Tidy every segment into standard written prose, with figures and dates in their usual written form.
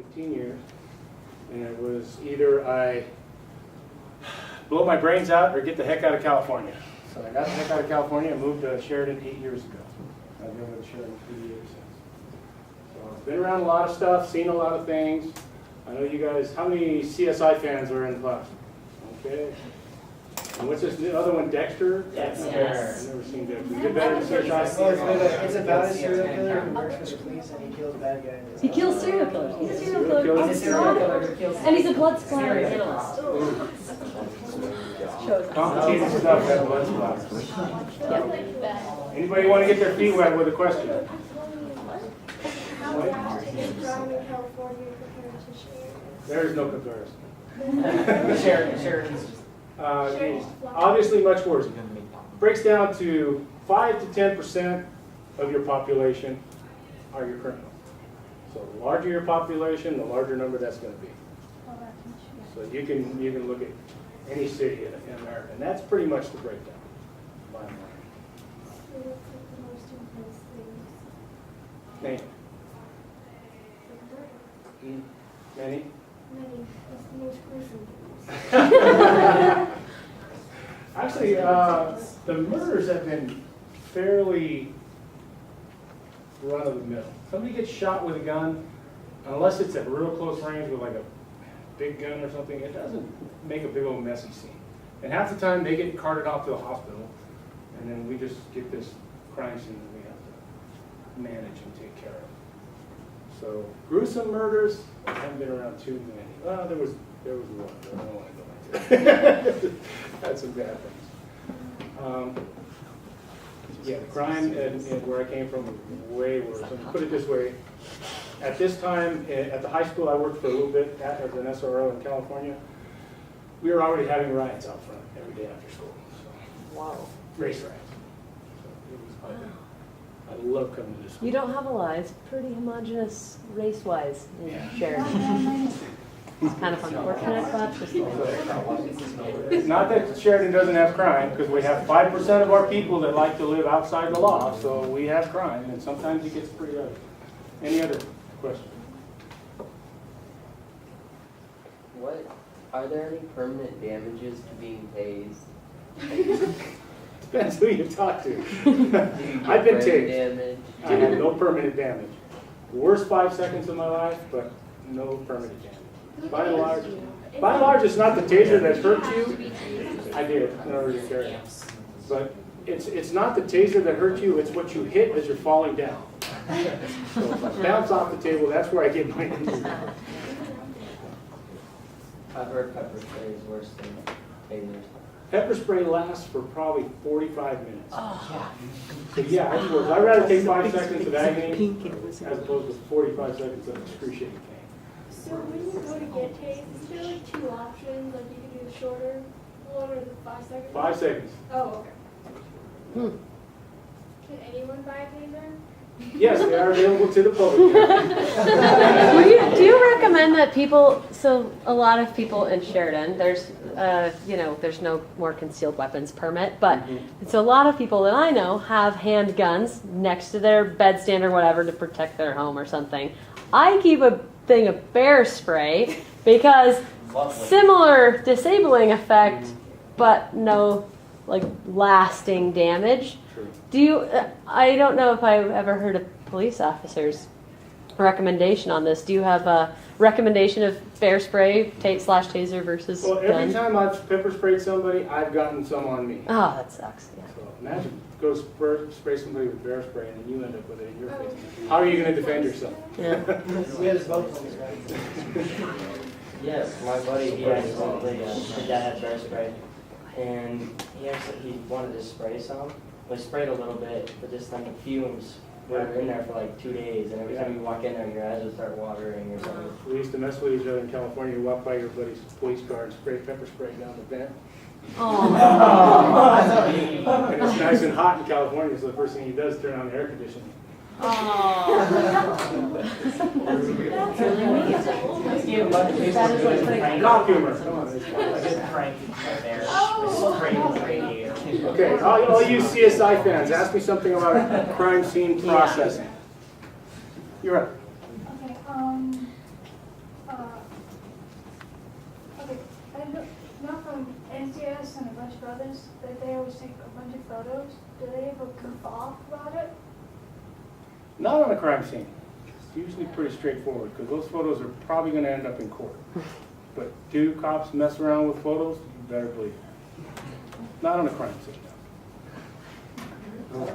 15 years. And it was either I blow my brains out or get the heck out of California. So I got the heck out of California and moved to Sheridan 8 years ago. I've been with Sheridan 3 years since. So I've been around a lot of stuff, seen a lot of things. I know you guys, how many CSI fans are in the class? Okay. And what's this other one, Dexter? Yes. I've never seen Dexter. Is it better than CSI? It's about a serial killer who works for the police and he kills bad guys. He kills serial killers. He's a serial killer. He's a serial killer who kills. And he's a blood splatter analyst. Complicated stuff, that blood splatter. Anybody want to get their feet wet with a question? How bad is crime in California compared to Sheridan? There is no comparison. Sheridan's. Obviously much worse. Breaks down to 5 to 10% of your population are your criminals. So the larger your population, the larger number that's going to be. So you can look at any city in America, and that's pretty much the breakdown. By and large. So what's like the most intense things? Name. Like murder? Many? Many. What's the most gruesome things? Actually, the murders have been fairly run of the mill. Somebody gets shot with a gun, unless it's at real close range with like a big gun or something, it doesn't make a big old messy scene. And half the time they get carted off to the hospital, and then we just get this crime scene that we have to manage and take care of. So gruesome murders haven't been around too many. Well, there was one, but I don't want to go into it. Had some bad things. Yeah, the crime and where I came from was way worse. And put it this way, at this time, at the high school I worked for a little bit as an SRO in California, we were already having riots out front every day after school. So, Wow. race riots. So it was, I love coming to this school. You don't have a lot. It's pretty homogenous race-wise in Sheridan. It's kind of unfortunate, but just It's not that Sheridan doesn't have crime, because we have 5% of our people that like to live outside the law, so we have crime, and sometimes it gets pretty ugly. Any other questions? Are there any permanent damages to being tased? Depends who you talk to. Do you I've been get brain tased. damage? I have no permanent damage. Worst 5 seconds of my life, but no permanent damage. By and large, it's not the taser that hurt you. I did, in order to carry it. But it's not the taser that hurt you, it's what you hit as you're falling down. So if I bounce off the table, that's where I get my injury. I've heard pepper spray is worse than tasers. Pepper spray lasts for probably 45 minutes. So yeah, it's worse. I'd rather take 5 seconds of agony as opposed to 45 seconds of excruciating pain. So when you go to get tased, is there like 2 options? Like you can do the shorter one or the 5 seconds? 5 seconds. Oh, okay. Can anyone buy a taser? Yes, they are available to the public. Do you recommend that people, so a lot of people in Sheridan, there's no more concealed weapons permit, but so a lot of people that I know have handguns next to their bedstand or whatever to protect their home or something. I keep a thing of bear spray because similar disabling effect, but no like lasting damage. True. I don't know if I've ever heard a police officer's recommendation on this. Do you have a recommendation of bear spray, taser versus Well, every gun? time I've pepper sprayed somebody, I've gotten some on me. Oh, that sucks. Yeah. So imagine go spray somebody with bear spray and then you end up with it in your face. How are you going to defend yourself? Yeah. We have this both of us, right? Yes, my buddy, he accidentally, his dad had bear spray, and he wanted to spray some. We sprayed a little bit, but just like the fumes were in there for like 2 days, and every time you walk in there, your eyes would start watering or something. We used to mess with each other in California. You walk by your buddy's police car and spray pepper spray down the vent. Oh. And it's nice and hot in California, so the first thing he does is turn on the air conditioning. Cock humor. Come on. Okay, all you CSI fans, ask me something about crime scene processing. You're up. Okay, Okay, I know from NCS and a bunch of others that they always take a bunch of photos. Do they ever goof off about it? Not on a crime scene. It's usually pretty straightforward, because those photos are probably gonna end up in court. But do cops mess around with photos? You better believe it. Not on a crime scene, no.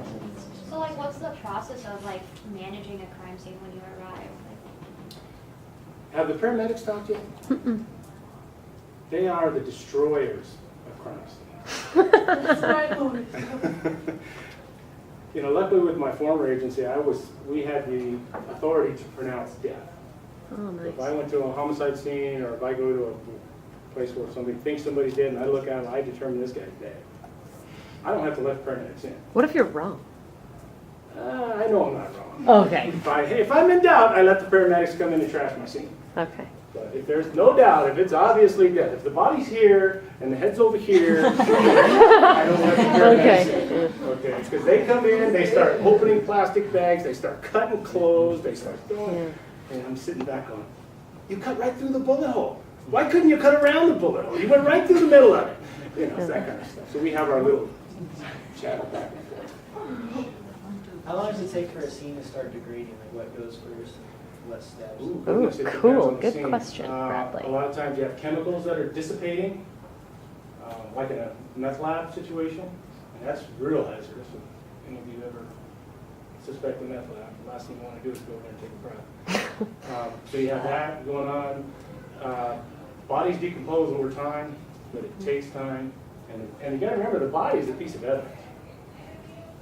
So like, what's the process of like managing a crime scene when you arrive? Have the paramedics talked yet? They are the destroyers of crime scenes. That's my motive. You know, luckily with my former agency, we had the authority to pronounce death. Oh, So if I nice. went to a homicide scene, or if I go to a place where somebody thinks somebody's dead, and I look at it, I determine this guy's dead. I don't have to let paramedics in. What if you're wrong? I know I'm not wrong. Okay. If I'm in doubt, I let the paramedics come in and trash my scene. Okay. But if there's no doubt, if it's obviously dead, if the body's here and the head's over here, I don't let the paramedics in. Okay, because they come in, they start opening plastic bags, they start cutting clothes, they start throwing, Yeah. and I'm sitting back going, you cut right through the bullet hole. Why couldn't you cut around the bullet hole? You went right through the middle of it. You know, it's that kind of stuff. So we have our little chat back and forth. How long does it take for a scene to start degrading? Like what goes first, what steps? Ooh, goodness, it depends cool. on the Good scene. question, Bradley. A lot of times you have chemicals that are dissipating, like in a meth lab situation, and that's real hazardous. If any of you ever suspect a meth lab, the last thing you want to do is go there and take a breath. So you have that going on. Bodies decompose over time, but it takes time. And you got to remember, the body is a piece of evidence.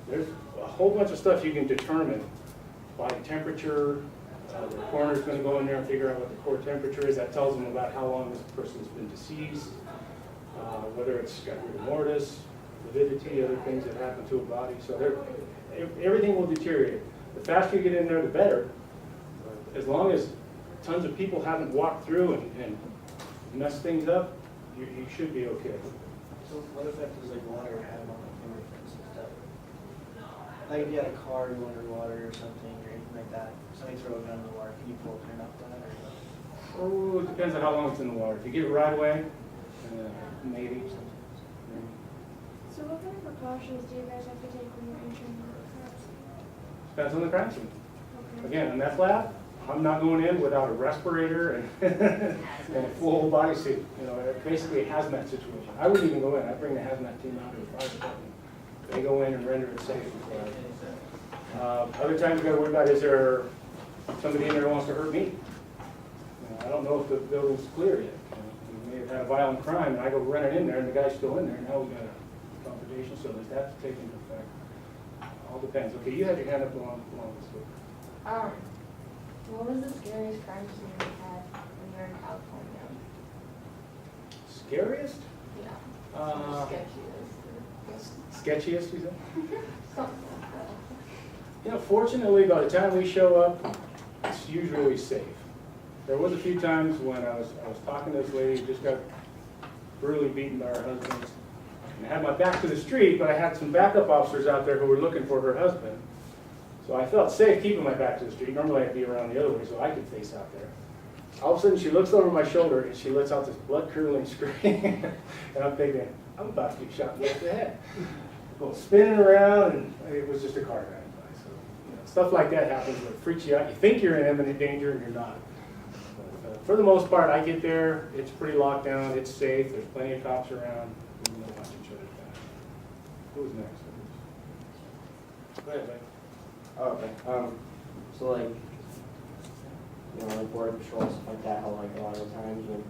There's a whole bunch of stuff you can determine. Body temperature, the coroner's going to go in there and figure out what the core temperature is. That tells them about how long this person's been deceased, whether it's got rigor mortis, lividity, other things that happen to a body. So everything will deteriorate. The faster you get in there, the better. As long as tons of people haven't walked through and messed things up, you should be okay. So what effect does like water have on the fingerprints and stuff? Like if you had a car going underwater or something or anything like that, somebody throw a gun in the water, can you pull a print off that or? Oh, it depends on how long it's in the water. If you get it right away, maybe. So what kind of precautions do you guys have to take when you're entering the crime scene? Depends on the crime scene. Okay. Again, in meth lab, I'm not going in without a respirator and a full bodysuit. You know, basically a hazmat situation. I wouldn't even go in. I'd bring the hazmat team out to the fire department. They go in and render it safe. Other times you got to worry about, is there somebody in there who wants to hurt me? I don't know if the building's clear yet. We may have had a violent crime, and I go running in there, and the guy's still in there. Now we got a confrontation, so there's that to take into effect. All depends. Okay, you had your hand up along this way. What was the scariest crime scene you had when you were in California? Scariest? Yeah. Sketchiest, you said? Something like that. You know, fortunately, by the time we show up, it's usually safe. There was a few times when I was talking to this lady who just got brutally beaten by her husband. And I had my back to the street, but I had some backup officers out there who were looking for her husband. So I felt safe keeping my back to the street. Normally I'd be around the other way so I could face out there. All of a sudden she looks over my shoulder and she lets out this blood-curdling scream. And I'm thinking, I'm about to get shot in the head. Well, spinning around, and it was just a car driving by. So, you know, stuff like that happens where it freaks you out. You think you're in imminent danger and you're not. But, for the most part, I get there, it's pretty locked down, it's safe, there's plenty of cops around. We don't watch each other's back. Who's next? Go ahead, Mike. Oh, okay. So like, you know, like border patrol and stuff like that, how like a lot of the times when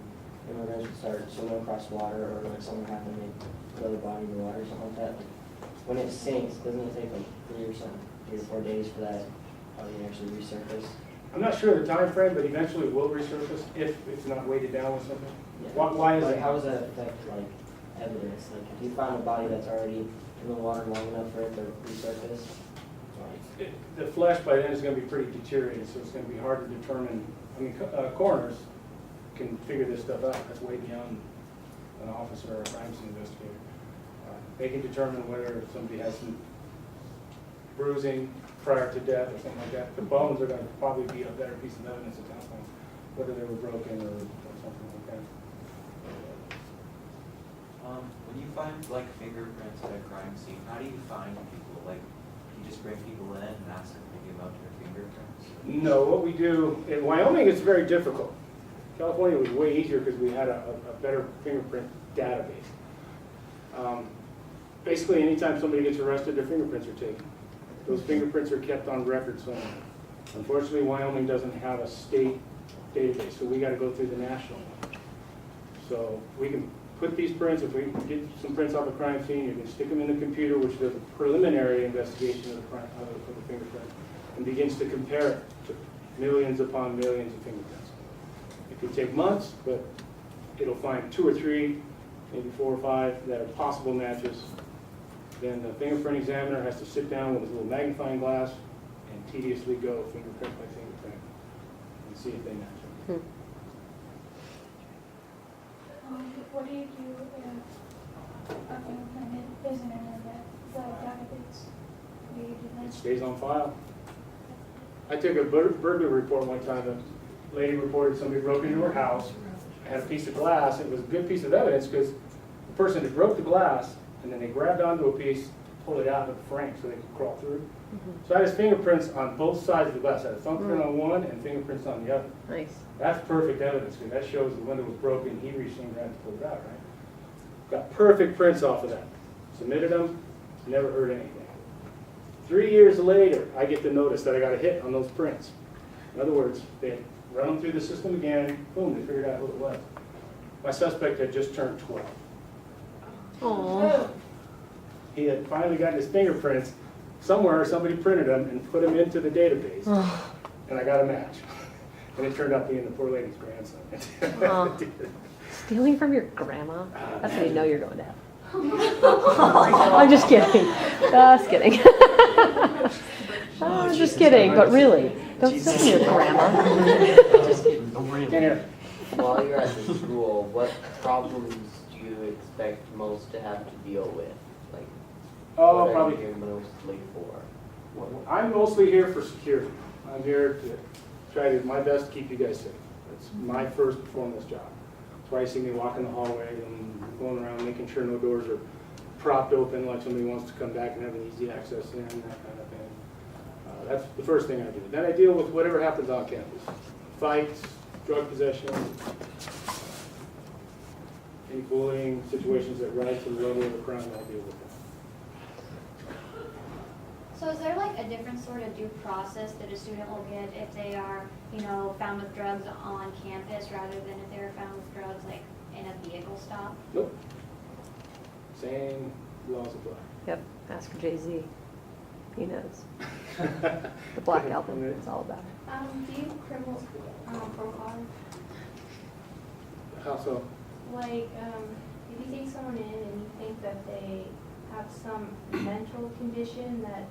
immigrants would start swimming across water or like something happened, they throw their body in the water or something like that. Like, when it sinks, doesn't it take like 3 or 4 days for that body to actually resurface? I'm not sure of the time frame, but eventually it will resurface if it's not weighted down with something. Why is like, it? how does that affect like evidence? Like if you find a body that's already in the water long enough for it to resurface? The flesh by then is going to be pretty deteriorated, so it's going to be hard to determine. I mean, coroners can figure this stuff out. That's way beyond an officer or a crime scene investigator. They can determine whether somebody has some bruising prior to death or something like that. The bones are going to probably be a better piece of evidence at that point. whether they were broken or something like that. When you find like fingerprints at a crime scene, how do you find people? Like, you just bring people in and ask them to give up their fingerprints? No, what we do, in Wyoming it's very difficult. California was way easier because we had a better fingerprint database. Basically, anytime somebody gets arrested, their fingerprints are taken. Those fingerprints are kept on record somewhere. Unfortunately, Wyoming doesn't have a state database, so we got to go through the national one. So we can put these prints, if we get some prints off a crime scene, you can stick them in the computer, which does a preliminary investigation of the crime, of the fingerprint, and begins to compare it to millions upon millions of fingerprints. It could take months, but it'll find 2 or 3, maybe 4 or 5 that are possible matches. Then the fingerprint examiner has to sit down with his little magnifying glass and tediously go fingerprint by fingerprint and see if they match. What do you do if a fingerprint isn't in the database? Do you do It that? stays on file. I took a burglary report one time. The lady reported somebody broke into her house, had a piece of glass. It was a good piece of evidence because the person had broke the glass and then they grabbed onto a piece, pulled it out of the frame so they could crawl through. So I had his fingerprints on both sides of the glass. I had a thumbprint on one and fingerprints on the other. Nice. That's perfect evidence because that shows the window was broken. He reached in and grabbed to pull it out, right? Got perfect prints off of that. Submitted them, never heard anything. 3 years later, I get the notice that I got a hit on those prints. In other words, they run them through the system again, boom, they figured out who it was. My suspect had just turned 12. Aww. He had finally gotten his fingerprints somewhere, somebody printed them and put them into the database, and I got a match. And it turned out being the poor lady's grandson. Stealing from your grandma? That's how you know you're going to hell. I'm just kidding. Just kidding. I'm just kidding, but really, don't steal from your grandma. Just kidding. Can't hear. While you're at the school, what problems do you expect most to have to deal with? Like, Oh, what are probably. you here mostly for? I'm mostly here for security. I'm here to try to do my best to keep you guys safe. That's my first and foremost job. That's why you see me walking the hallway and going around making sure no doors are propped open like somebody wants to come back and have an easy access in, that kind of thing. That's the first thing I do. Then I deal with whatever happens on campus. Fights, drug possession, any bullying, situations that rise to the level of a crime, I deal with them. So is there like a different sort of due process that a student will get if they are, you know, found with drugs on campus rather than if they were found with drugs like in a vehicle stop? Nope. Same laws apply. Yep, ask for Jay-Z. He knows. The Black Album, it's all about it. Do you criminal profile? How so? Like, if you take someone in and you think that they have some mental condition that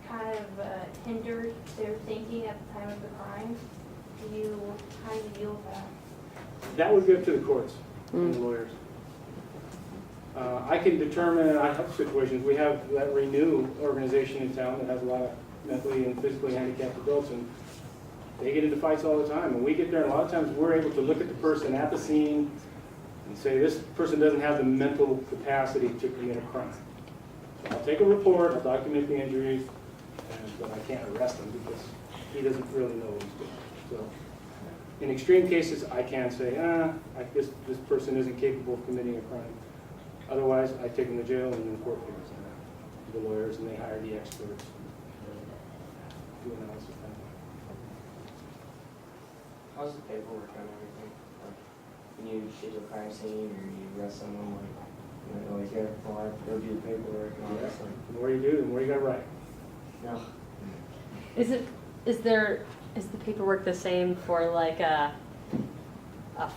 kind of hindered their thinking at the time of the crime, how do you deal with that? That would go to the courts and the lawyers. I can determine, I have situations, we have that Renew organization in town that has a lot of mentally and physically handicapped adults, and they get into fights all the time. And we get there, and a lot of times we're able to look at the person at the scene and say, this person doesn't have the mental capacity to commit a crime. So I'll take a report, I'll document the injuries, but I can't arrest him because he doesn't really know what he's doing. So in extreme cases, I can say, this person isn't capable of committing a crime. Otherwise, I take them to jail and then the court figures it out. The lawyers, and they hire the experts. Do analysis that way. How's the paperwork on everything? Like, when you shoot a crime scene or you arrest someone, like, you're always here, well, I have to go do the paperwork and all this. Like, The more you do, the more you got to write. no. Is the paperwork the same for like a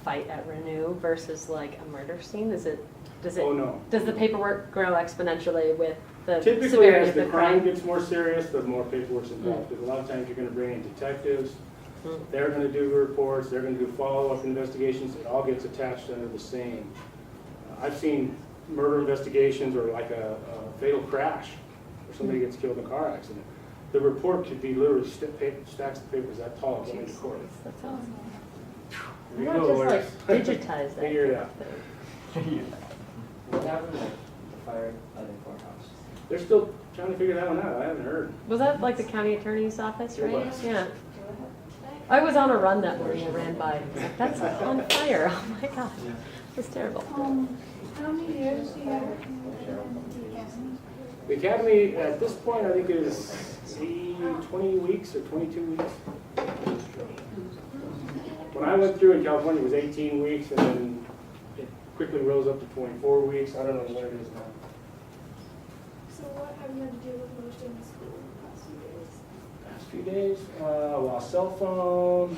fight at Renew versus like a murder scene? Does it Oh, no. does the paperwork grow exponentially with the Typically, severity as of the the crime crime? gets more serious, the more paperwork's involved. Because a lot of times you're going to bring in detectives. Mm. They're going to do reports. They're going to do follow-up investigations. It all gets attached under the same. I've seen murder investigations or like a fatal crash where somebody gets killed in a car accident. the report could be literally stacks of papers that tall going to court. That's awesome. There you Why not go, just lawyers. like digitize that? Figure it out. What happened with the fire at the courthouse? They're still trying to figure that one out. I haven't heard. Was that like the county attorney's office, It right? was. Yeah. I was on a run that morning. I ran by. That's on fire. Oh my gosh. It's terrible. How many years do you have in the academy? The academy, at this point, I think is 20 weeks or 22 weeks. When I went through in California, it was 18 weeks, and then it quickly rose up to 24 weeks. I don't know what it is now. So what have you had to deal with most in the school the past few days? Past few days, lost cell phone,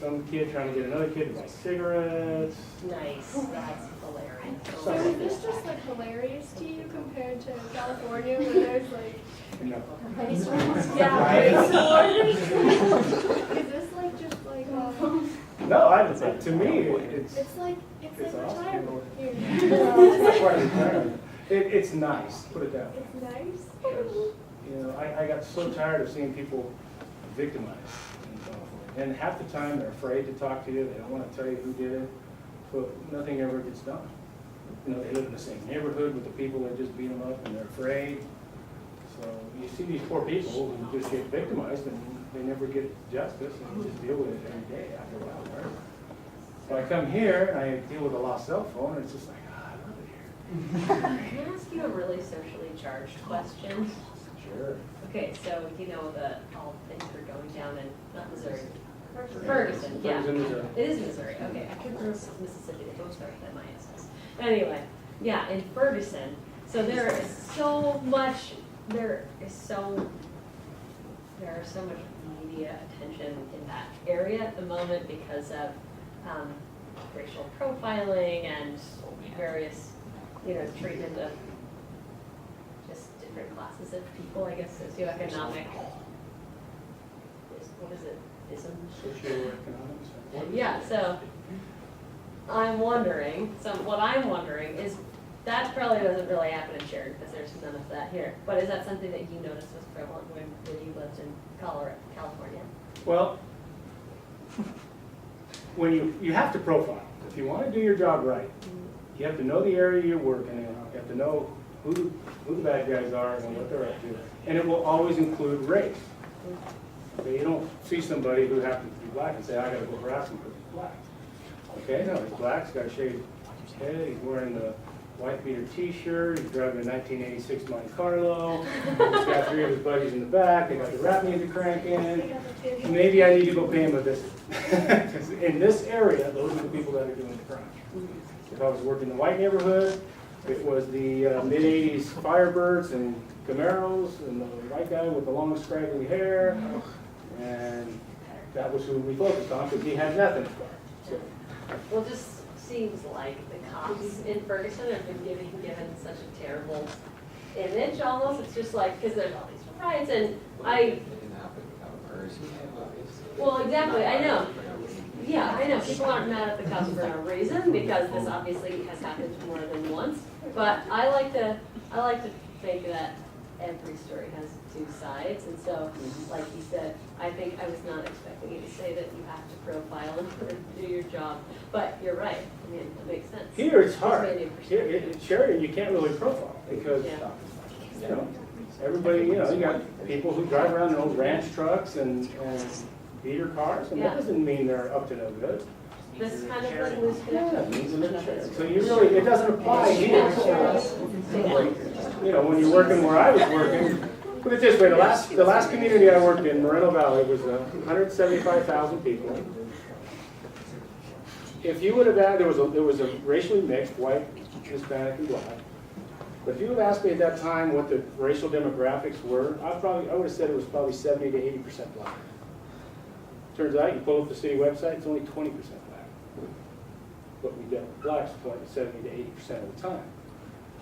some kid trying to get another kid to buy cigarettes. Nice. That's hilarious. So is this just like hilarious to you compared to California where there's like You know, ice storms? Yeah, ice storms. Is this like just like no, to me, it's it's like awesome. retirement here. It's not quite retirement. It's nice, put it that way. It's nice. You know, I got so tired of seeing people victimized in California. And half the time they're afraid to talk to you, they don't want to tell you who did it, but nothing ever gets done. You know, they live in the same neighborhood with the people that just beat them up and they're afraid. So you see these poor people who just get victimized and they never get justice and you just deal with it every day after a while, right? So I come here and I deal with a lost cell phone and it's just like, I love it here. Can I ask you a really socially charged question? Sure. Okay, so you know all things are going down in not Missouri. Ferguson, yeah. Ferguson, Missouri. It is Missouri. Okay, I couldn't remember if it was Mississippi. They both start with MISS. Anyway, yeah, in Ferguson. So there are so much media attention in that area at the moment because of racial profiling and various, treatment of just different classes of people, I guess, socioeconomic. What is it? Socioeconomics. Yeah, so I'm wondering, what I'm wondering is that probably doesn't really happen in Sheridan because there's none of that here. But is that something that you noticed was prevalent when you lived in California? Well, when you have to profile. If you want to do your job right, you have to know the area you're working in. You have to know who the bad guys are and what they're up to. And it will always include race. Okay, you don't see somebody who happens to be black and say, I got to go harass him because he's black. Okay, no, he's black, he's got a shaved head, he's wearing the white beater t-shirt, he's driving a 1986 Monte Carlo, he's got 3 of his buddies in the back, they got the rap music cranking. Maybe I need to go pay him a visit. Because in this area, those are the people that are doing the crime. If I was working in the white neighborhood, it was the mid-'80s Firebirds and Camaros and the white guy with the long scraggly hair. And that was who we focused on because he had nothing to guard. So, Well, it just seems like the cops in Ferguson have been given such a terrible image almost. It's just like, because there's all these riots and well, exactly, I know. Yeah, I know, people aren't mad at the cops for no reason because this obviously has happened more than once. But I like to think that every story has 2 sides, and so, like you said, I think I was not expecting you to say that you have to profile in order to do your job, but you're right, I mean, it makes sense. here it's Gives hard. me a new Here, perspective. in Sheridan, you can't really profile because, everybody, you got people who drive around in old ranch trucks and beater cars, and that Yeah. doesn't mean they're up to no good. This is kind of like loose Yeah, connection. it means they're in Sheridan. So you really, it doesn't apply here. When you're working where I was working, put it this way, the last community I worked in, Moreno Valley, was 175,000 people. If you would have asked, there was a racially mixed, white, Hispanic, and black. But if you would have asked me at that time what the racial demographics were, I would have said it was probably 70 to 80% black. Turns out, you pull up the city website, it's only 20% black. But we get blacks 70 to 80% of the time.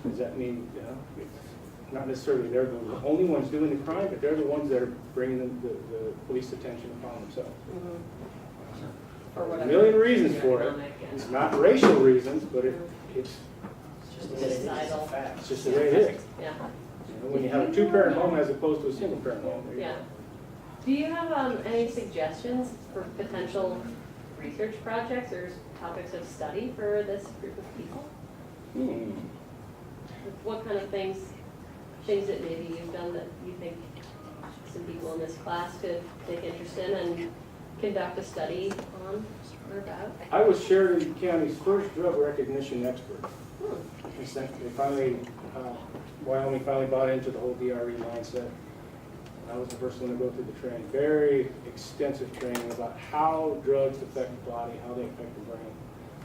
Does that mean, it's not necessarily they're the only ones doing the crime, but they're the ones that are bringing the police attention upon themselves. For There's a whatever. million reasons for it. It's not racial reasons, but it's Societal. just the way it is. Yeah. You know, when you have a two-parent home as opposed to a single-parent home. there you Yeah. go. Do you have any suggestions for potential research projects or topics of study for this group of people? What kind of things that maybe you've done that you think some people in this class could take interest in and conduct a study on or about? I was Sheridan County's first drug recognition expert. They finally, Wyoming finally bought into the whole DRE mindset. I was the first one to go through the training. Very extensive training about how drugs affect the body, how they affect the brain.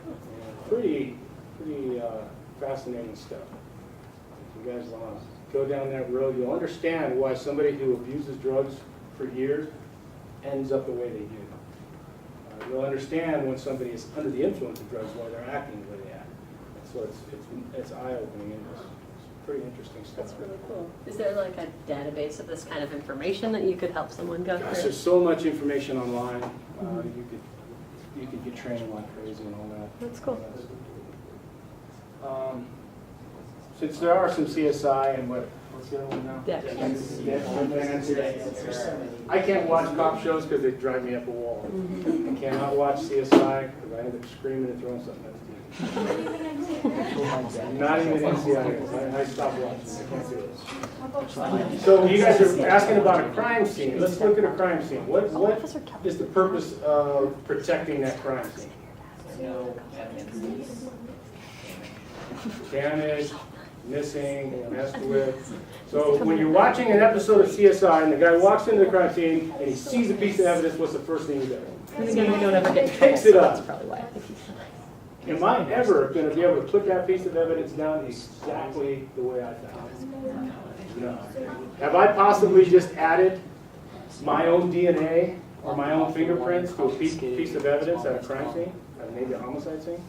And pretty fascinating stuff. If you guys want to go down that road, you'll understand why somebody who abuses drugs for years ends up the way they do. You'll understand when somebody is under the influence of drugs, why they're acting the way they act. So it's eye-opening and it's pretty interesting stuff. That's really cool. Is there like a database of this kind of information that you could help someone go Gosh, through? there's so much information online. You could get training like crazy and all that. That's cool. Since there are some CSI and what's the other one now? Death. I can't watch cop shows because they drive me up a wall. I cannot watch CSI because I end up screaming and throwing something at the TV. Not even NCIS. I stopped watching. I can't do it. So you guys are asking about a crime scene. Let's look at a crime scene. What is the purpose of protecting that crime scene? Damage, missing, messed with. So when you're watching an episode of CSI and the guy walks into the crime scene and he sees a piece of evidence, what's the first thing he does? Because again, we don't ever get in trouble, Picks it so up. that's probably why I think he's Am I ever going to be able to put that piece of evidence down exactly the way I found it? No. Have I possibly just added my own DNA or my own fingerprints to a piece of evidence at a crime scene, at maybe a homicide scene?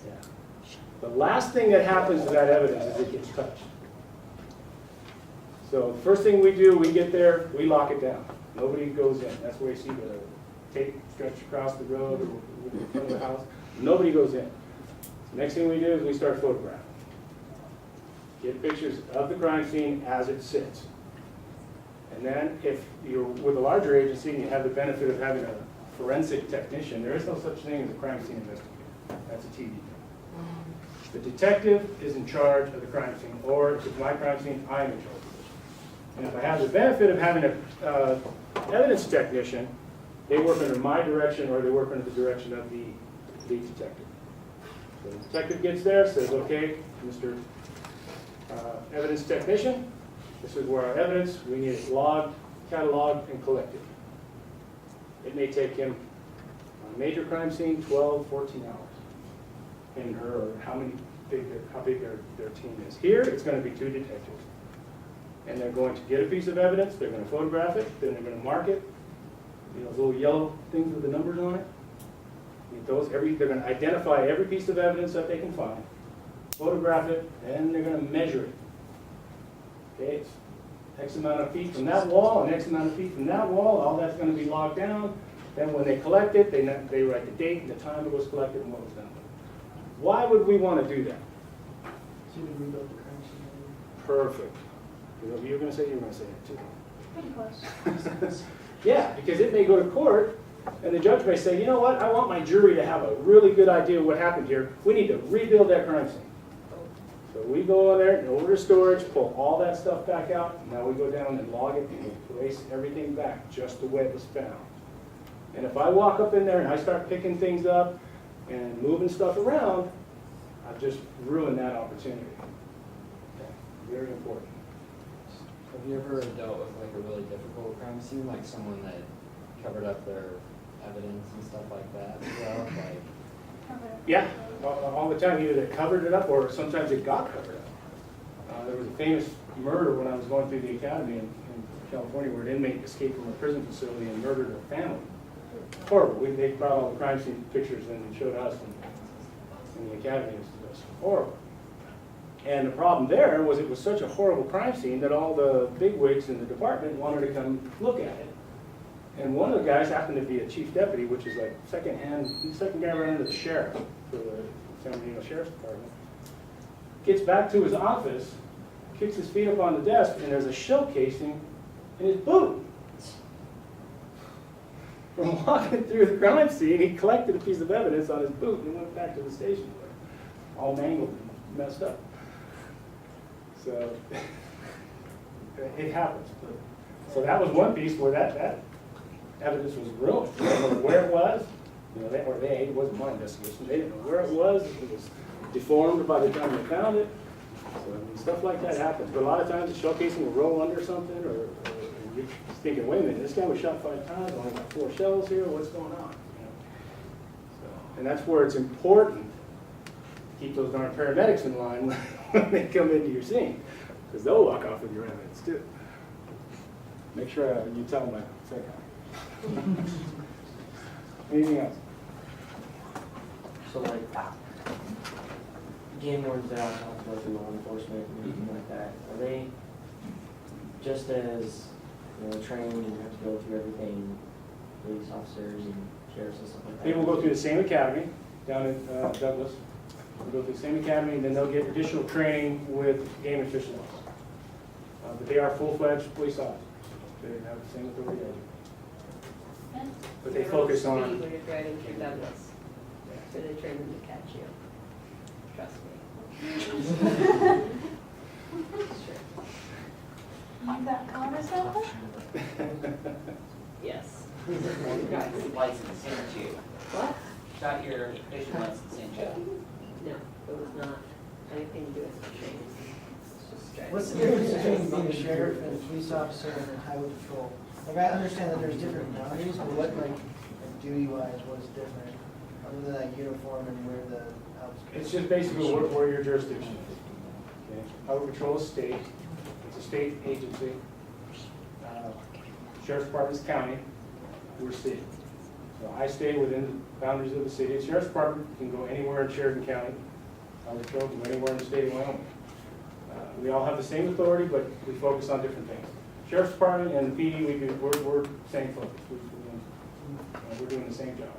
Yeah. The last thing that happens to that evidence is it gets touched. So the first thing we do, we get there, we lock it down. Nobody goes in. That's where you see the tape stretched across the road or in front of the house. Nobody goes in. The next thing we do is we start photographing. Get pictures of the crime scene as it sits. And then if you're with a larger agency and you have the benefit of having a forensic technician, there is no such thing as a crime scene investigator. That's a TV thing. The detective is in charge of the crime scene, or if it's my crime scene, I am in charge of it. And if I have the benefit of having an evidence technician, they work under my direction or they work under the direction of the lead detective. So the detective gets there, says, okay, Mr. Evidence technician, this is where our evidence, we need it logged, cataloged, and collected. It may take him, on a major crime scene, 12, 14 hours. Him and her, or how big their team is. Here, it's going to be 2 detectives. And they're going to get a piece of evidence, they're going to photograph it, then they're going to mark it. You know, those little yellow things with the numbers on it. They're going to identify every piece of evidence that they can find, photograph it, and they're going to measure it. Okay, it's X amount of feet from that wall and X amount of feet from that wall. All that's going to be logged down. Then when they collect it, they write the date and the time it was collected and what was done with it. Why would we want to do that? So you can rebuild the crime scene. Perfect. You were going to say it too. Pretty close. Yeah, because it may go to court, and the judge may say, you know what, I want my jury to have a really good idea of what happened here. We need to rebuild that crime scene. So we go in there, order storage, pull all that stuff back out, and now we go down and log it and place everything back just the way it was found. And if I walk up in there and I start picking things up and moving stuff around, I've just ruined that opportunity. Okay. Very important. Have you ever dealt with like a really difficult crime scene, like someone that covered up their evidence and stuff like that as well? Like, Yeah, all the time. Either they covered it up or sometimes it got covered up. There was a famous murder when I was going through the academy in California where an inmate escaped from a prison facility and murdered her family. Horrible. They brought all the crime scene pictures and showed us in the academy. It was horrible. And the problem there was it was such a horrible crime scene that all the bigwigs in the department wanted to come look at it. And one of the guys happened to be a chief deputy, which is like second guy right under the sheriff for the San Bernardino Sheriff's Department. Gets back to his office kicks his feet up on the desk, and there's a shell casing in his boot. From walking through the crime scene, he collected a piece of evidence on his boot and went back to the station, all mangled and messed up. So it happens. So that was one piece where that evidence was ruined. They didn't know where it was. It wasn't my investigation. They didn't know where it was. It was deformed by the time they found it. So I mean, stuff like that happens. But a lot of times the shell casing will roll under something, or you're thinking, wait a minute, this guy was shot 5 times, only got 4 shells here. What's going on? So, and that's where it's important to keep those darn paramedics in line when they come into your scene, because they'll walk off with your evidence too. Make sure you tell them I said that. Anything else? So like, game wardens that are talking about law enforcement and anything like that, are they just as, trained and have to go through everything, police officers and sheriffs and stuff like that? They will go through the same academy down in Douglas. They'll go through the same academy, and then they'll get additional training with game and fish laws. But they are full-fledged police officers. They have the same authority as you. But they focus on. When you're driving through Douglas, so they train them to catch you. Trust me. Is that Congress out Yes. Got your license in too. What? Got your fishing license in too. No, it was not anything to do with fishing. It's just driving. What's the difference between being a sheriff and a police officer and a highway patrol? Like, I understand that there's different boundaries, but what, like duty-wise, what's different? Other than that uniform and where the outskirts? It's just basically where your jurisdiction is. Okay? Highway Patrol is state. It's a state agency. Sheriff's Department's county. We're city. So I stay within the boundaries of the city. The Sheriff's Department can go anywhere in Sheridan County. Highway Patrol can go anywhere in the state of Wyoming. We all have the same authority, but we focus on different things. Sheriff's Department and the PD, we're same focus. We're doing the same job.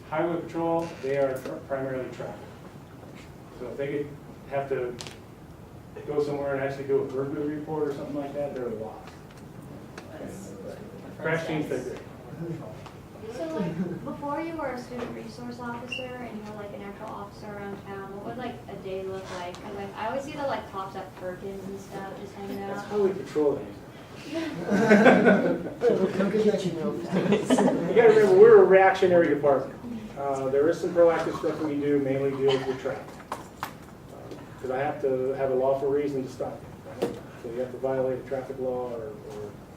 Highway Patrol, they are primarily traffic. So if they have to go somewhere and actually do a burglary report or something like that, they're lost. Crash teams, they're great. So like, before you were a student resource officer and you were like an actual officer around town, what would like a day look like? Cause like, I always see the like cops at Perkins and stuff just hanging That's out. Highway Patrol days. Don't get that, you know. You gotta remember, we're a reactionary department. There is some proactive stuff we do, mainly deals with traffic. Because I have to have a lawful reason to stop you. Right? So you have to violate a traffic law or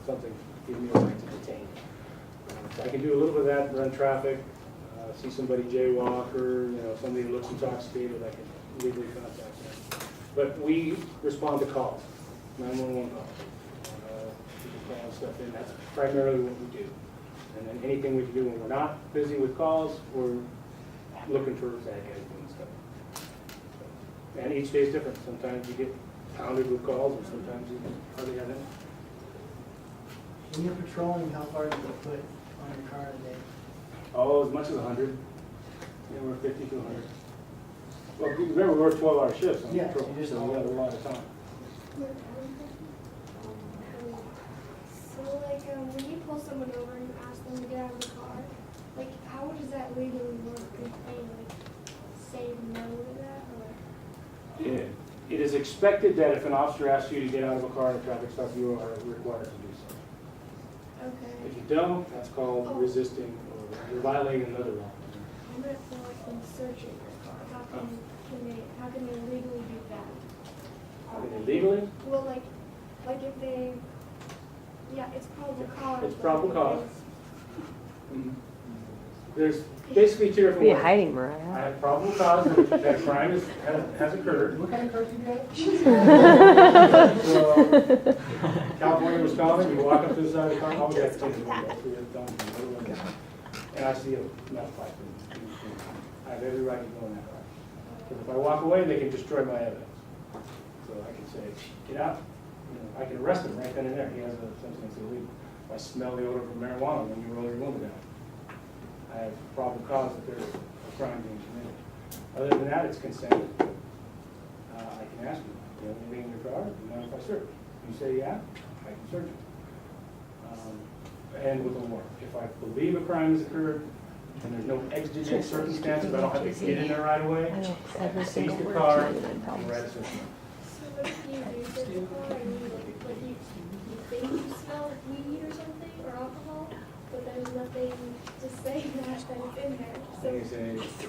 something to give me a right to detain. So I can do a little bit of that, run traffic, see somebody jaywalk, or somebody who looks intoxicated, I can legally contact them. But we respond to calls, 911 calls. People calling stuff in, that's primarily what we do. And then anything we can do when we're not busy with calls, we're looking for bad guys doing stuff. And each day is different. Sometimes you get pounded with calls, and sometimes you hardly have any. When you're patrolling, how far do you put on your car a day? Oh, as much as 100. Anywhere 50 to 100. Well, remember, we're 12-hour shifts on Yeah, patrol, you just- so we have a lot of time. So like when you pull someone over and you ask them to get out of the car, like how does that legally work? Can they like say no to that or? It is expected that if an officer asks you to get out of a car in a traffic stop, you are required to do so. Okay. If you don't, that's called resisting, or you're violating another law. I'm gonna feel like them searching your car. How can they legally do that? How can they legally? Well, like if they, yeah, it's probable cause. It's probable cause. There's basically 2 different What are you ways. hiding, I Mariah? have probable cause that a crime has occurred. What kind of car do you got? So, California, Wisconsin, you walk up to the side of the car, always have to take a look. And I see a metal pipe. I have every right to go in that car. Because if I walk away, they can destroy my evidence. So I can say, get out. I can arrest him right then and there. He has something that's illegal. If I smell the odor of marijuana when you roll your window down, I have probable cause that there's a crime being committed. Other than that, it's consent. I can ask you. you have anything in your car? Do you mind if I search? You say, yeah, I can search it. And with a warrant. If I believe a crime has occurred and there's no exigent circumstances, I don't have to get in there right away. I know, I every seize single the word, car 99 and problems. write a search warrant. So what if you do search the car and you think you smell weed or something or alcohol, but there's nothing to say that it's in there. So You say,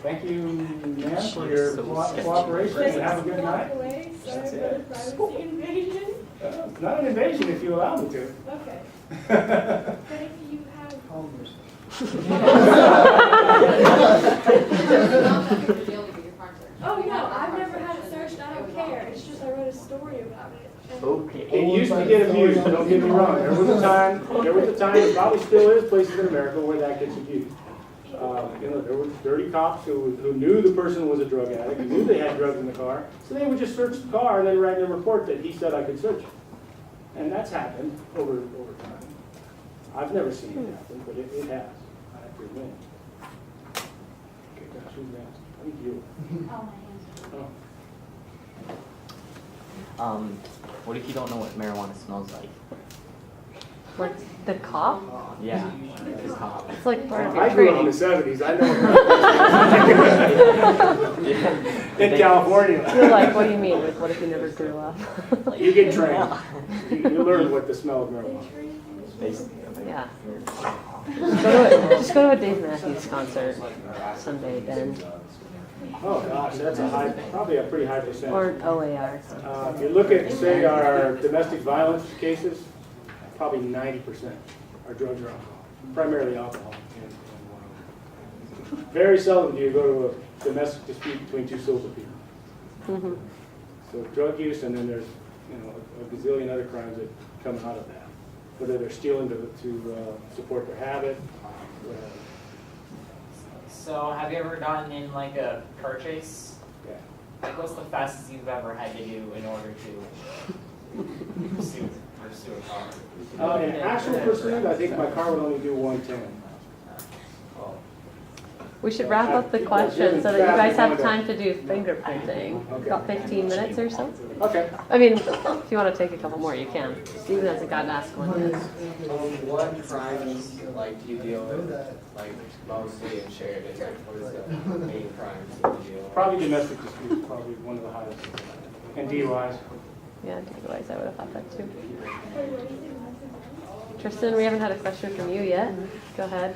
thank you, ma'am, for your cooperation and have a good walk night. away, sorry That's for it. the privacy invasion. It's not an invasion if you allow me to. Okay. But if you have Homeless. Oh, no, I've never had it searched, I don't care, it's just I wrote a story about it. and- Okay. It used to get abused, don't get me wrong. There was a time, it probably still is places in America where that gets abused. There were dirty cops who knew the person was a drug addict, who knew they had drugs in the car, so they would just search the car and then write in a report that he said I could search it. And that's happened over time. I've never seen it happen, but it has, I have to admit. Okay, gosh, who's next? I think you. Oh, my hands. Oh. What if you don't know what marijuana smells like? Like the cop? Yeah, the cop. It's like part of I your grew up in the training. 70s, I know. In California. You're like, what do you mean? Like, what if you never grew up? You get trained. You learn what the smell of marijuana. Yeah. Just go to a Dave Matthews concert someday, Ben. Oh gosh, that's probably a pretty high Or percentage. OAR. If you look at, say, our domestic violence cases, probably 90% are drugs or alcohol, primarily alcohol. And very seldom do you go to a domestic dispute between two sober people. Mhm. So drug use, and then there's a gazillion other crimes that come out of that. Whether they're stealing to support their habit, whatever. So have you ever gotten in like a car chase? Yeah. Like what's the fastest you've ever had to do in order to pursue a car? In actual pursuit, I think my car would only do 110. We should wrap up the questions so that you guys have time to do fingerprinting. About 15 minutes or so. Okay. I mean, if you want to take a couple more, you can. Steven hasn't gotten asked one yet. What crimes like do you deal with like mostly in Sheridan? Like what is the main crimes that you deal with? Probably domestic disputes, probably one of the highest. And DUIs. Yeah, DUIs, I would have thought that too. Tristan, we haven't had a question from you yet. Go ahead.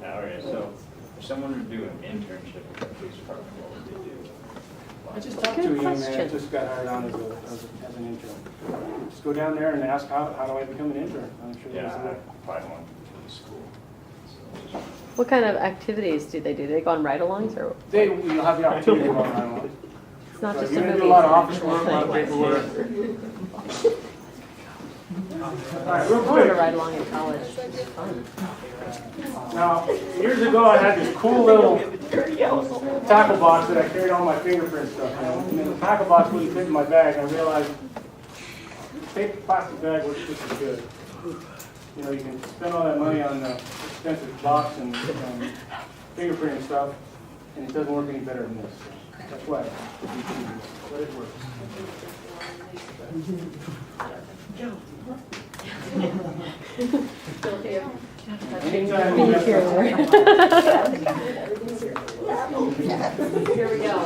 Alright, so if someone would do an internship at the police department, what would they do? I just talked to a young man that just got hired on as an intern. Just go down there and ask, how do I become an intern? I'm sure Yeah, there's I a- applied one for the school. So, What kind of activities do they do? Do they go on ride-alongs or? You'll have the opportunity to go on. It's not just a You're movie. gonna do a lot of office work, a lot of paperwork. All right, real I wanted to quick. ride along in college. It was fun. Now, years ago, I had this cool little tackle box that I carried all my fingerprint stuff in. And then the tackle box wouldn't fit in my bag. I realized paper plastic bag was just as good. You know, you can spend all that money on the expensive box and fingerprinting stuff, and it doesn't work any better than this. That's why. But it works. Anytime you mess Here we go.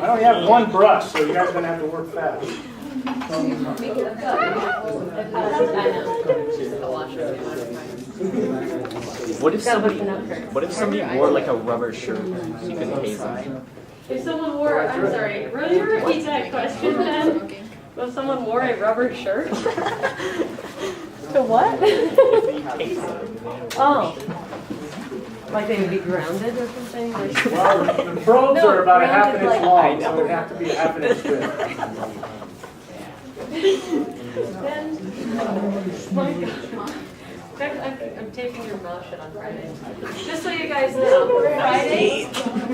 I only have one brush, so you guys are gonna have to work fast. What if somebody wore like a rubber shirt? You could tase them. If someone wore, I'm sorry, will you repeat that question then? If someone wore a rubber shirt? To what? Oh. Like they would be grounded or something? Like- Well, the probes No, are about a half an grounded inch like- long, so it'd have to be a half an inch thick. Then, I'm taping your mouth shut on Friday. Just so you guys know,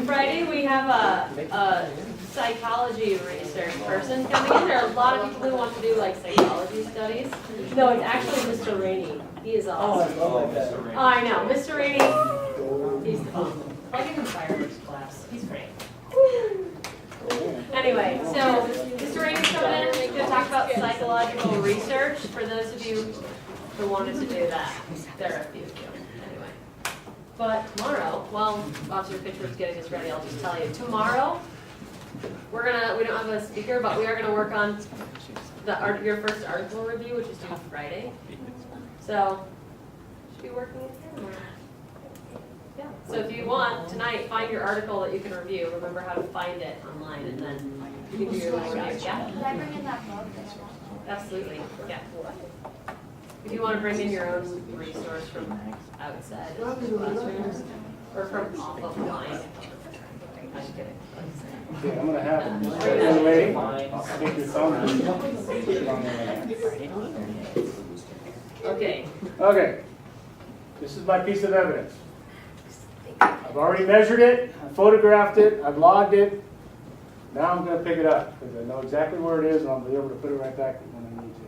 Friday we have a psychology research person coming in. There are a lot of people who want to do like psychology studies. No, it's actually Mr. Rainey. He is awesome. Oh, I know, Mr. Rainey. He's awesome. Plug in the fireworks class. He's great. And Anyway, so Mr. Rainey's coming in, he's gonna talk about psychological research for those of you who wanted to do that. There are a few of you, anyway. But tomorrow, while Officer Pitchford's getting us ready, I'll just tell you, tomorrow, we don't have a speaker, but we are gonna work on your first article review, which is due Friday. So, should be working with him. Yeah. So if you want, tonight, find your article that you can review. Remember how to find it online, and then you can do your little review. Yeah? Could I bring in that book? Absolutely. Yeah. If you want to bring in your own resource from outside of the classrooms, or from off of line. I'm kidding. Okay, I'm gonna have it. Anyway, take your phone and stick it on there. Okay. Okay, this is my piece of evidence. I've already measured it, I photographed it, I've logged it. Now I'm gonna pick it up, because I know exactly where it is, and I'll be able to put it right back when I need to.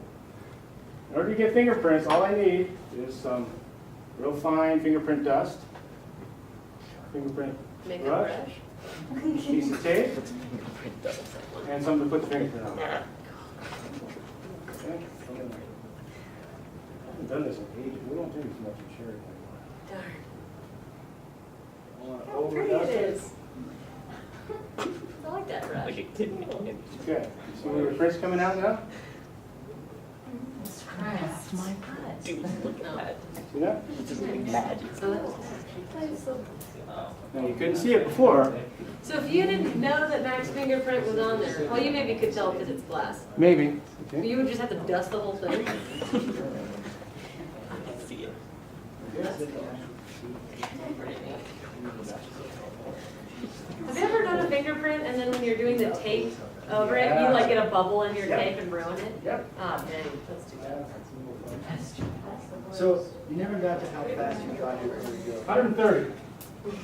In order to get fingerprints, all I need is some real fine fingerprint dust, fingerprint Makeup brush, brush. piece of tape, and something to put the fingerprint on. Okay? I haven't done this in ages. We don't do this much in Sheridan anymore. Darn. I want to How pretty overdust it is. I like that brush. Okay, you see where your print's coming out now? That's my butt. Dude, look at that. See that? So Now, you couldn't see it before. So if you didn't know that Mac's fingerprint was on there, well, you maybe could tell because it's glass. Maybe. Okay. You would just have to dust the whole thing. Have you ever done a fingerprint and then when you're doing the tape over it, you like get a bubble in your tape and ruin it? Yep. Oh, dang, that's too bad. So you never got to how fast you got your review. 130. With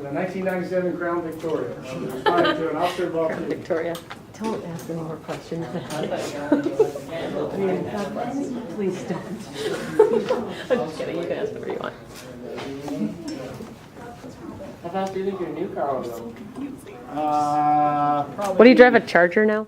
a 1997 Crown Victoria. I was responding to an officer of all three. Victoria, don't ask any more questions. Please don't. I'm just kidding, you can ask whatever you want. How fast do you think your new car will go? Probably. What do you drive, a Charger now?